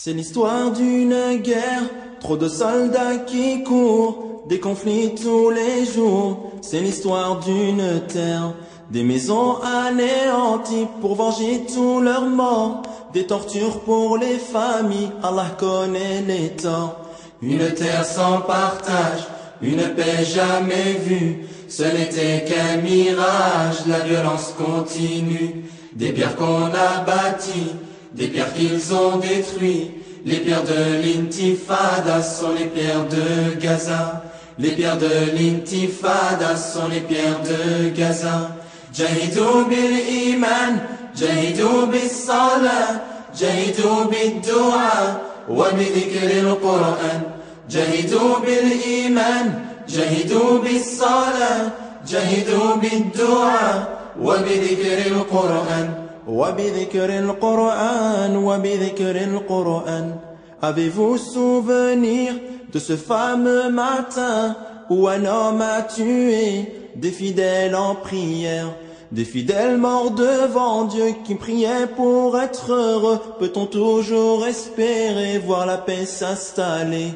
C'est l'histoire d'une guerre, trop de soldats qui courent, des conflits tous les jours. C'est l'histoire d'une terre, des maisons anéanties pour venger tous leurs morts, des tortures pour les familles, Allah connaît les torts. Une terre sans partage, une paix jamais vue, ce n'était qu'un mirage, la violence continue. Des pierres qu'on a bâties, des pierres qu'ils ont détruites, les pierres de l'intifada sont les pierres de Gaza. Les pierres de l'intifada sont les pierres de Gaza. Jahidou bil iman, jahidou bis salah, jahidou bid du'a, wa bi dhikril Qur'an. Jahidou bil iman, jahidou bis salah, jahidou bid du'a, wa bi dhikril Qur'an. وبذكر القرآن وبذكر القرآن. Avez-vous souvenir de ce fameux matin où un homme a tué des fidèles en prière, des fidèles morts devant Dieu qui priaient pour être heureux? Peut-on toujours espérer voir la paix s'installer?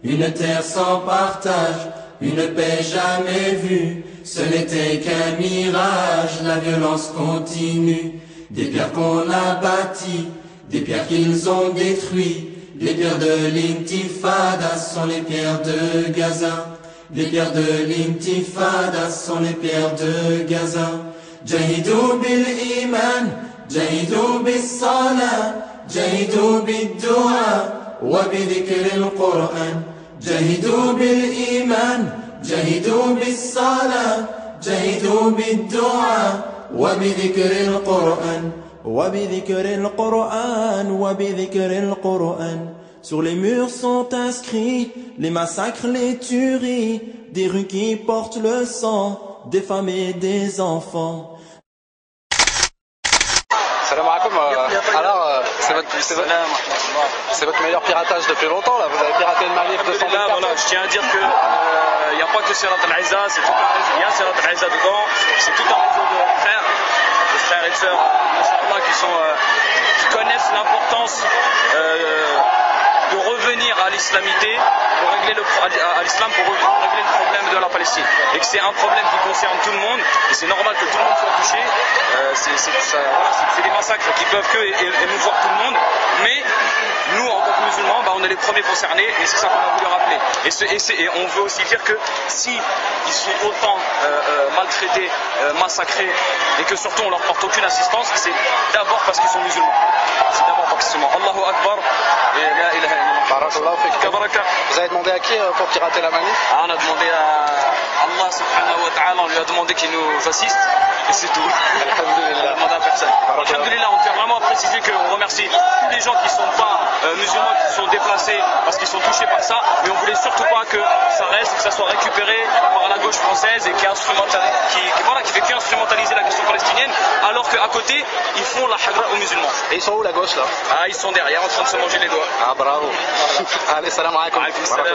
Une terre sans partage, une paix jamais vue, ce n'était qu'un mirage, la violence continue. Des pierres qu'on a bâties, des pierres qu'ils ont détruites, les pierres de l'intifada sont les pierres de Gaza. Les pierres de l'intifada sont les pierres de Gaza. Jahidou bil iman, jahidou bis salah, jahidou bid du'a, wa bi dhikril Qur'an. Jahidou bil iman, jahidou bis salah, jahidou bid du'a, وبذكر القرآن وبذكر القرآن وبذكر القرآن. Sur les murs sont inscrits les massacres, les tueries, des rues qui portent le sang des femmes et des enfants. Salam alaikum. Alors, c'est votre meilleur piratage depuis longtemps là. Vous avez piraté une manif de 100 000 personnes. Voilà, je tiens à dire que il n'y a pas que Sirat al-Aïza, il y a Sirat al-Aïza dedans, c'est tout un réseau de frères et de sœurs, qui connaissent l'importance de revenir à l'islamité, à l'islam pour régler le problème de la Palestine. Et que c'est un problème qui concerne tout le monde, et c'est normal que tout le monde soit touché. C'est des massacres qui peuvent émouvoir tout le monde, mais nous, en tant que musulmans, on est les premiers concernés, et c'est ça qu'on a voulu rappeler. Et on veut aussi dire que si ils sont autant maltraités, massacrés, et que surtout on leur porte aucune assistance, c'est d'abord parce qu'ils sont musulmans. C'est d'abord parce qu'ils sont musulmans. Allahu Akbar, et la ilaha illallah. Vous avez demandé à qui pour pirater la manif? On a demandé à Allah subhanahu wa ta'ala, on lui a demandé qu'il nous assiste, et c'est tout. On a demandé à personne. Alhamdulillah, on tient vraiment à préciser qu'on remercie tous les gens qui ne sont pas musulmans, qui sont déplacés parce qu'ils sont touchés par ça, mais on voulait surtout pas que ça reste, que ça soit récupéré par la gauche française et qui fait qu'instrumentaliser la question palestinienne, alors qu'à côté, ils font la hagra aux musulmans. Et ils sont où la gauche là? Ils sont derrière en train de se manger les doigts. Bravo. Allez, salam alaikum. Alaikum salam.